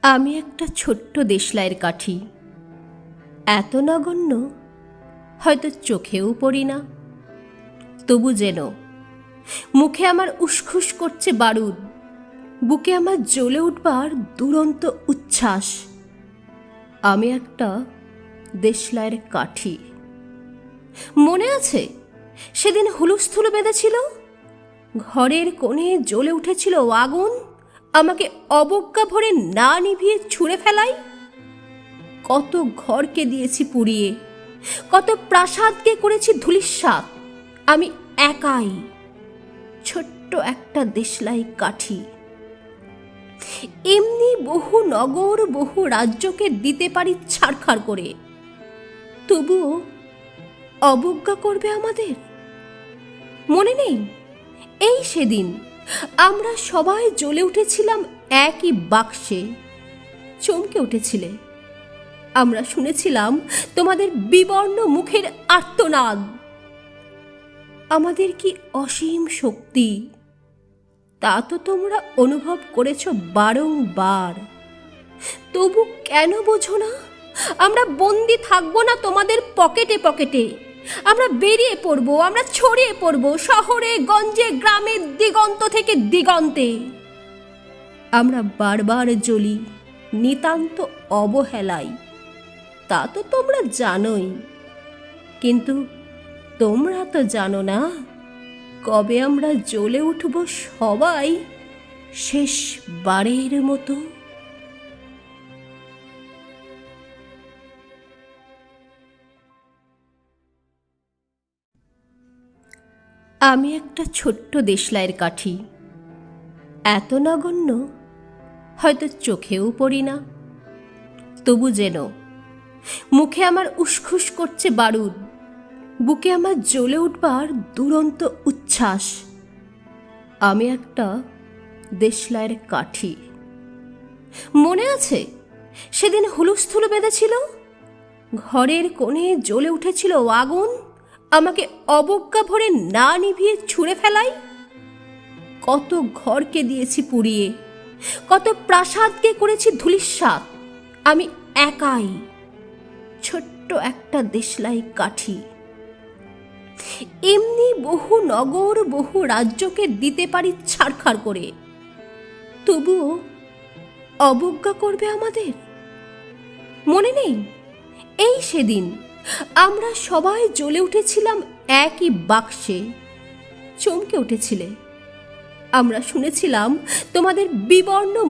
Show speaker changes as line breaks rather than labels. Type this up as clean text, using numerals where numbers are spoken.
আমি একটা ছোট্ট দেশলাইয়ের কাঠি, এত নগণ্য হয়তো চোখেও পড়ি না। তবু যেন মুখে আমার উসখুস করছে বারুদ, বুকে আমার জ্বলে উঠবার দুরন্ত উচ্ছ্বাস। আমি একটা দেশলাইয়ের কাঠি। মনে আছে সেদিন হুলুস্থুলু বেঁধেছিল, ঘরের কোণে জ্বলে উঠেছিল আগুন, আমাকে অবজ্ঞা ভরে না নিভিয়ে ছুঁড়ে ফেলাই। কত ঘরকে দিয়েছি পুড়িয়ে, কত প্রাসাদকে করেছি ধূলিসাৎ, আমি একাই ছোট্ট একটা দেশলাই কাঠি। এমনি বহু নগর বহু রাজ্যকে দিতে পারি ছাড়খাড় করে, তবুও অবজ্ঞা করবে আমাদের। মনে নেই এই সেদিন আমরা সবাই জ্বলে উঠেছিলাম একই বাক্সে, চমকে উঠেছিলে। আমরা শুনেছিলাম তোমাদের বিবর্ণ মুখের আর্তনাদ। আমাদের কি অসীম শক্তি, তা তো তোমরা অনুভব করেছ বারংবার। তবু কেন বোঝো না? আমরা বন্দি থাকবো না তোমাদের পকেটে পকেটে। আমরা বেরিয়ে পড়ব, আমরা ছড়িয়ে পড়ব শহরে গঞ্জে গ্রামে দিগন্ত থেকে দিগন্তে। আমরা বারবার জ্বলি নিতান্ত অবহেলায়, তা তো তোমরা জানোই। কিন্তু তোমরা তো জানো না কবে আমরা জ্বলে উঠব সবাই শেষবারের মতো। আমি একটা ছোট্ট দেশলাইয়ের কাঠি, এত নগণ্য হয়তো চোখেও পড়ি না। তবু যেন মুখে আমার উসখুস করছে বারুদ, বুকে আমার জ্বলে উঠবার দুরন্ত উচ্ছ্বাস। আমি একটা দেশলাইয়ের কাঠি। মনে আছে সেদিন হুলুস্থুলু বেঁধেছিল, ঘরের কোণে জ্বলে উঠেছিল আগুন, আমাকে অবজ্ঞা ভরে না নিভিয়ে ছুঁড়ে ফেলাই। কত ঘরকে দিয়েছি পুড়িয়ে, কত প্রাসাদকে করেছি ধূলিসাৎ, আমি একাই ছোট্ট একটা দেশলাই কাঠি। এমনি বহু নগর বহু রাজ্যকে দিতে পারি ছাড়খাড় করে, তবুও অবজ্ঞা করবে আমাদের। মনে নেই এই সেদিন আমরা সবাই জ্বলে উঠেছিলাম একই বাক্সে, চমকে উঠেছিলে। আমরা শুনেছিলাম তোমাদের বিবর্ণ